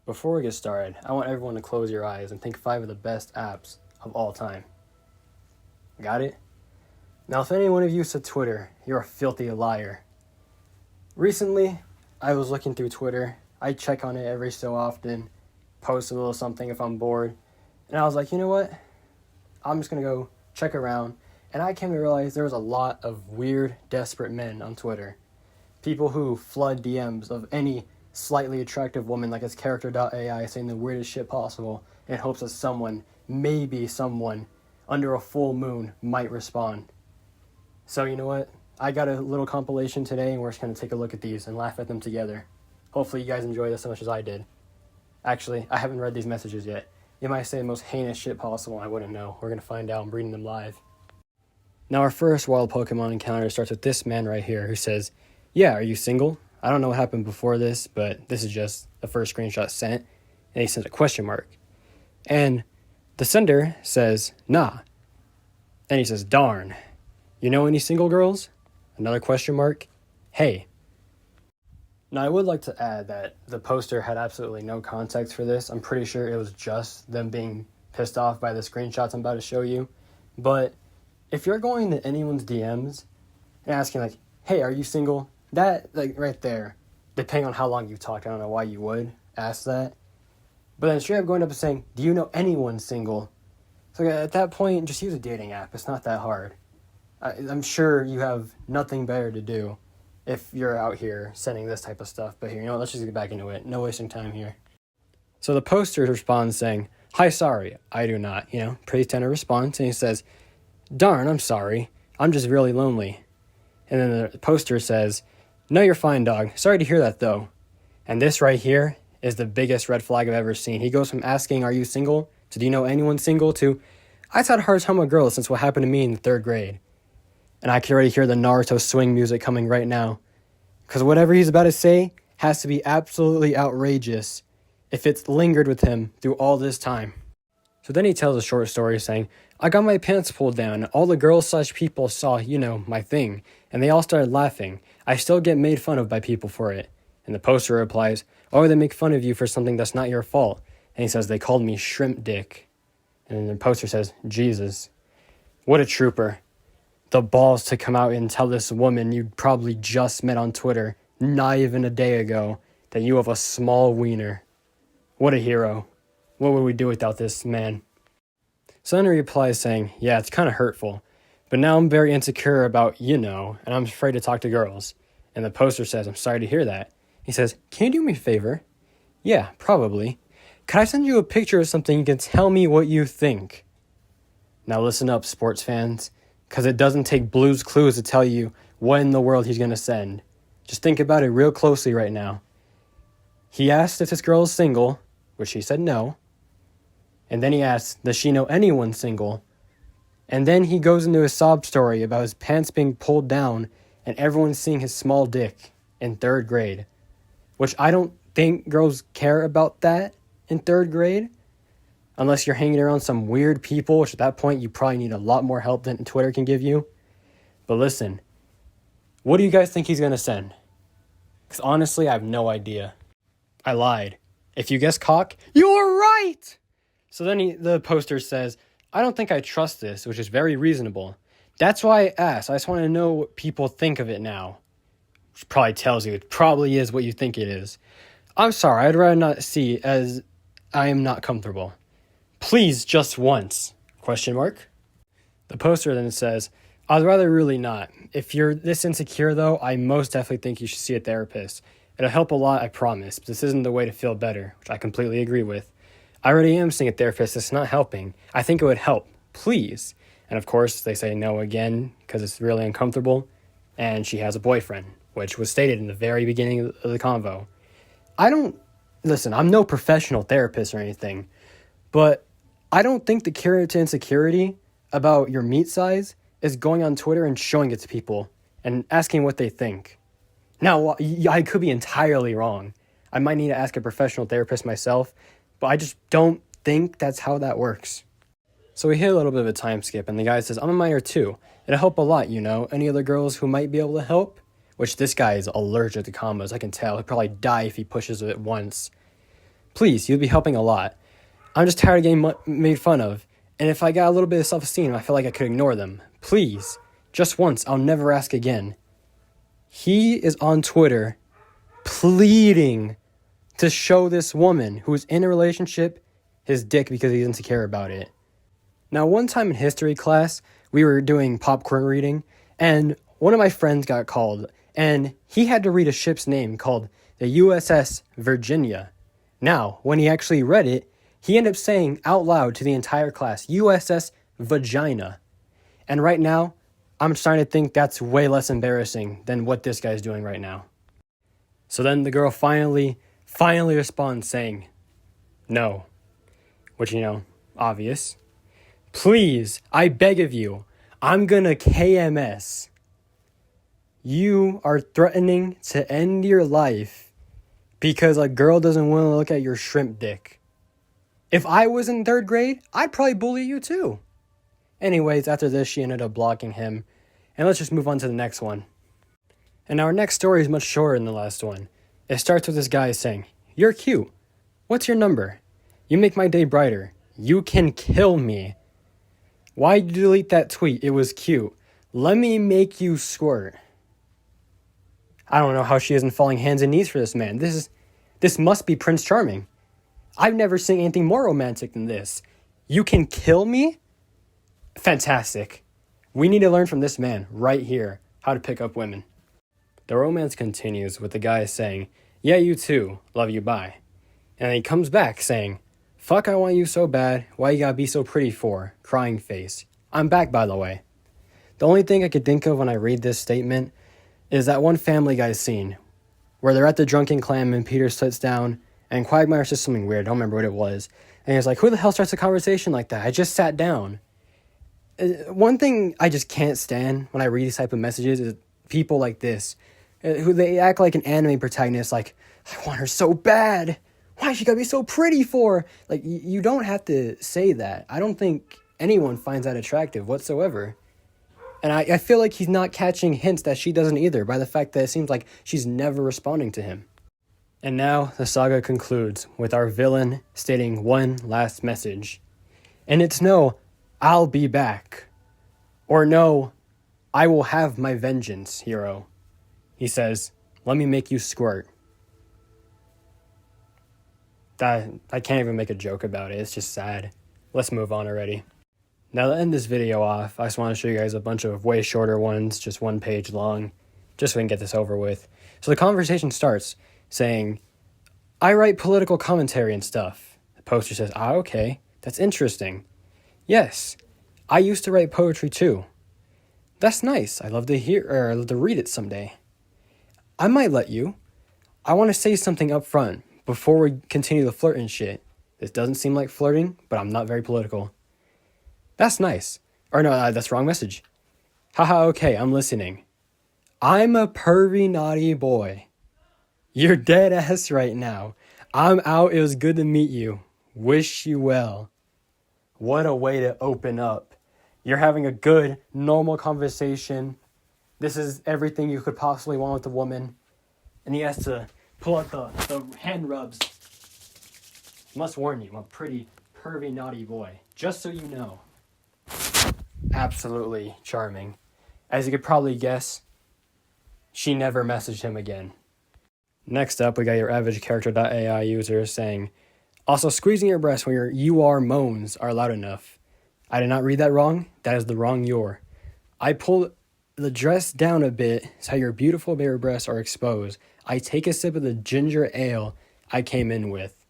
Before we get started, I want everyone to close your eyes and think 5 of the best apps of all time. Got it? Now, if any one of you said Twitter, you're a filthy liar. Recently, I was looking through Twitter. I check on it every so often, post a little something if I'm bored. And I was like, you know what? I'm just going to go check around. And I came to realize there was a lot of weird, desperate men on Twitter. People who flood DMs of any slightly attractive woman like it's character.ai saying the weirdest shit possible in hopes that someone, maybe someone, under a full moon might respond. So you know what? I got a little compilation today and we're just going to take a look at these and laugh at them together. Hopefully you guys enjoy this as much as I did. Actually, I haven't read these messages yet. You might say the most heinous shit possible. I wouldn't know. We're going to find out. I'm reading them live. Now our first wild Pokemon encounter starts with this man right here who says, "Yeah, are you single?" I don't know what happened before this, but this is just the first screenshot sent. And he sent a question mark. And the sender says, "Nah." And he says, "Darn. You know any single girls?" Another question mark. "Hey." Now, I would like to add that the poster had absolutely no context for this. I'm pretty sure it was just them being pissed off by the screenshots I'm about to show you. But if you're going to anyone's DMs and asking, like, "Hey, are you single?" That, like, right there, depending on how long you've talked, I don't know why you would ask that. But then straight up going up and saying, "Do you know anyone single?" So at that point, just use a dating app. It's not that hard. I'm sure you have nothing better to do if you're out here sending this type of stuff. But here, you know what, let's just get back into it. No wasting time here. So the poster responds saying, "Hi, sorry, I do not." Pretty tender response. And he says, "Darn, I'm sorry. I'm just really lonely." And then the poster says, "No, you're fine, dog. Sorry to hear that, though." And this right here is the biggest red flag I've ever seen. He goes from asking, "Are you single?" to "Do you know anyone single?" to "I've had a hard time with girls since what happened to me in the 3rd grade." And I can already hear the Naruto swing music coming right now. Because whatever he's about to say has to be absolutely outrageous if it's lingered with him through all this time. So then he tells a short story saying, "I got my pants pulled down. All the girls/people saw, my thing. And they all started laughing. I still get made fun of by people for it." And the poster replies, "Oh, they make fun of you for something that's not your fault." And he says, "They called me shrimp dick." And then the poster says, "Jesus. What a trooper. The balls to come out and tell this woman you probably just met on Twitter, not even a day ago, that you have a small wiener. What a hero. What would we do without this man?" So then he replies saying, "Yeah, it's kind of hurtful. But now I'm very insecure about, and I'm afraid to talk to girls." And the poster says, "I'm sorry to hear that." He says, "Can you do me a favor?" "Yeah, probably. Could I send you a picture of something you can tell me what you think?" Now listen up, sports fans, because it doesn't take Blue's Clues to tell you what in the world he's going to send. Just think about it real closely right now. He asked if this girl is single, which she said no. And then he asks, does she know anyone single? And then he goes into a sob story about his pants being pulled down and everyone seeing his small dick in 3rd grade. Which I don't think girls care about that in 3rd grade. Unless you're hanging around some weird people, which at that point you probably need a lot more help than Twitter can give you. But listen, what do you guys think he's going to send? Because honestly, I have no idea. I lied. If you guess cock, you're right! So then the poster says, "I don't think I trust this," which is very reasonable. That's why I asked. I just want to know what people think of it now. Which probably tells you it probably is what you think it is. "I'm sorry, I'd rather not see as I am not comfortable. Please, just once?" Question mark. The poster then says, "I'd rather really not. If you're this insecure, though, I most definitely think you should see a therapist. It'll help a lot, I promise, but this isn't the way to feel better," which I completely agree with. "I already am seeing a therapist. It's not helping. I think it would help. Please." And of course, they say no again because it's really uncomfortable. And she has a boyfriend, which was stated in the very beginning of the convo. Listen, I'm no professional therapist or anything, but I don't think the cure to insecurity about your meat size is going on Twitter and showing it to people and asking what they think. Now, I could be entirely wrong. I might need to ask a professional therapist myself, but I just don't think that's how that works. So we hit a little bit of a time skip, and the guy says, "I'm a minor too. It'll help a lot, Any other girls who might be able to help?" Which this guy is allergic to combos. I can tell. He'll probably die if he pushes it once. Please, you'd be helping a lot. I'm just tired of getting made fun of. And if I got a little bit of self-esteem, I feel like I could ignore them. Please, just once, I'll never ask again. He is on Twitter pleading to show this woman who's in a relationship his dick because he's insecure about it. Now, one time in history class, we were doing popcorn reading, and one of my friends got called, and he had to read a ship's name called the USS Virginia. Now, when he actually read it, he ended up saying out loud to the entire class, USS Vagina. And right now, I'm starting to think that's way less embarrassing than what this guy's doing right now. So then the girl finally responds saying, no. Which, obvious. Please, I beg of you, I'm gonna KMS. You are threatening to end your life because a girl doesn't want to look at your shrimp dick. If I was in 3rd grade, I'd probably bully you too. Anyways, after this, she ended up blocking him. And let's just move on to the next one. And our next story is much shorter than the last one. It starts with this guy saying, you're cute. What's your number? You make my day brighter. You can kill me. Why'd you delete that tweet? It was cute. Let me make you squirt. I don't know how she isn't falling hands and knees for this man. This must be Prince Charming. I've never seen anything more romantic than this. You can kill me? Fantastic. We need to learn from this man right here how to pick up women. The romance continues with the guy saying, yeah, you too. Love you, bye. And then he comes back saying, fuck, I want you so bad. Why you gotta be so pretty for? Crying face. I'm back, by the way. The only thing I could think of when I read this statement is that one Family Guy scene where they're at the Drunken Clam and Peter sits down and Quagmire says something weird. I don't remember what it was. And he's like, who the hell starts a conversation like that? I just sat down. One thing I just can't stand when I read these type of messages is people like this, who they act like an anime protagonist, like, I want her so bad. Why she gotta be so pretty for? Like, you don't have to say that. I don't think anyone finds that attractive whatsoever. And I feel like he's not catching hints that she doesn't either by the fact that it seems like she's never responding to him. And now the saga concludes with our villain stating one last message. And it's no, I'll be back. Or no, I will have my vengeance, hero. He says, let me make you squirt. I can't even make a joke about it. It's just sad. Let's move on already. Now to end this video off, I just want to show you guys a bunch of way shorter ones, just 1 page long, just so we can get this over with. So the conversation starts saying, I write political commentary and stuff. The poster says, okay, that's interesting. Yes, I used to write poetry too. That's nice. I'd love to read it someday. I might let you. I want to say something up front before we continue the flirt and shit. This doesn't seem like flirting, but I'm not very political. That's nice. Or no, that's the wrong message. Haha, okay, I'm listening. I'm a pervy naughty boy. You're dead ass right now. I'm out. It was good to meet you. Wish you well. What a way to open up. You're having a good, normal conversation. This is everything you could possibly want with a woman. And he has to pull out the hand rubs. Must warn you, I'm a pretty pervy naughty boy. Just so you know. Absolutely charming. As you could probably guess, she never messaged him again. Next up, we got your average character.ai user saying, also squeezing your breast when your you are moans are loud enough. I did not read that wrong. That is the wrong your. I pulled the dress down a bit so your beautiful bare breasts are exposed. I take a sip of the ginger ale I came in with.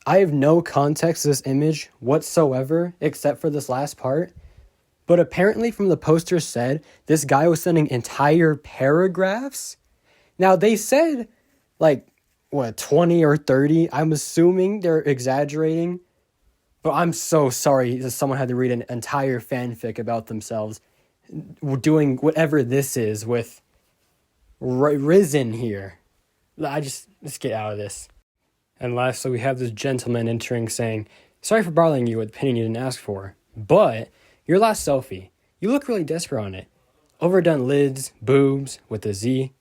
I have no context to this image whatsoever except for this last part. But apparently from the poster said, this guy was sending entire paragraphs. Now they said 20 or 30. I'm assuming they're exaggerating. But I'm so sorry that someone had to read an entire fanfic about themselves doing whatever this is with Risen here. Let's get out of this. And lastly, we have this gentleman entering saying, sorry for bothering you with a opinion you didn't ask for, but your last selfie, you look really desperate on it. Overdone lids, boobs, with a Z.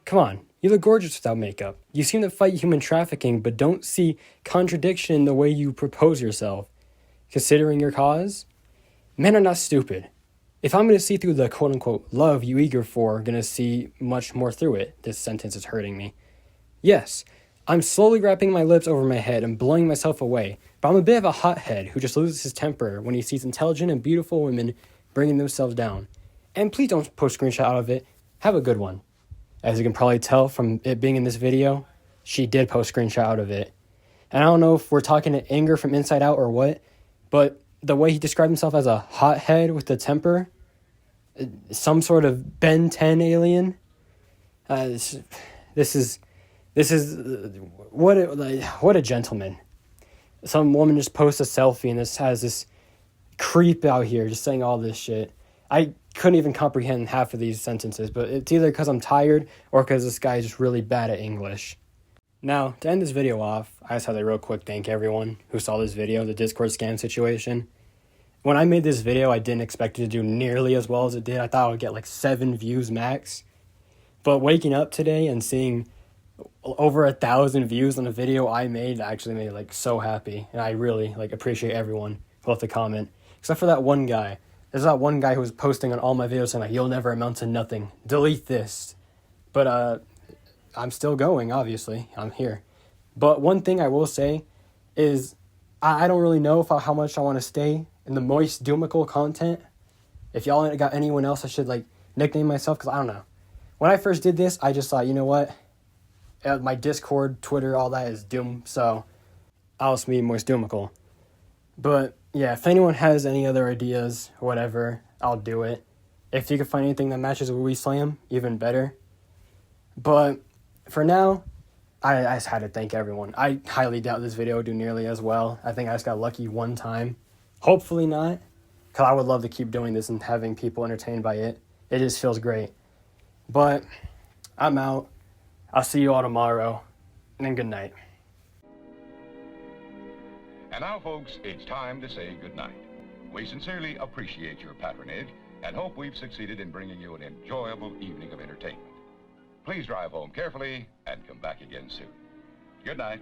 Come on, You look gorgeous without makeup. You seem to fight human trafficking, but don't see contradiction in the way you propose yourself. Considering your cause? Men are not stupid. If I'm going to see through the quote-unquote love you eager for, going to see much more through it. This sentence is hurting me. Yes, I'm slowly wrapping my lips over my head and blowing myself away, but I'm a bit of a hothead who just loses his temper when he sees intelligent and beautiful women bringing themselves down. And please don't post screenshot out of it. Have a good one. As you can probably tell from it being in this video, she did post screenshot out of it. And I don't know if we're talking to anger from inside out or what, but the way he described himself as a hothead with the temper, some sort of Ben 10 alien, this is what a gentleman. Some woman just posts a selfie and this has this creep out here just saying all this shit. I couldn't even comprehend half of these sentences, but it's either because I'm tired or because this guy is just really bad at English. Now, to end this video off, I just have to real quick thank everyone who saw this video, the Discord scam situation. When I made this video, I didn't expect it to do nearly as well as it did. I thought I would get like 7 views max. But waking up today and seeing over 1,000 views on a video I made actually made me like so happy. And I really like appreciate everyone who left a comment. Except for that one guy. There's that one guy who was posting on all my videos saying like, you'll never amount to nothing. Delete this. But I'm still going, obviously. I'm here. But one thing I will say is I don't really know how much I want to stay in the Moist Doomical content. If y'all got anyone else I should like nickname myself, because I don't know. When I first did this, I just thought, you know what? My Discord, Twitter, all that is Doom, so I'll just be Moist Doomical. But yeah, if anyone has any other ideas or whatever, I'll do it. If you can find anything that matches with We Slam, even better. But for now, I just had to thank everyone. I highly doubt this video will do nearly as well. I think I just got lucky one time. Hopefully not, because I would love to keep doing this and having people entertained by it. It just feels great. But I'm out. I'll see you all tomorrow, and then good night. And now, folks, it's time to say goodnight. We sincerely appreciate your patronage and hope we've succeeded in bringing you an enjoyable evening of entertainment. Please drive home carefully and come back again soon. Good night.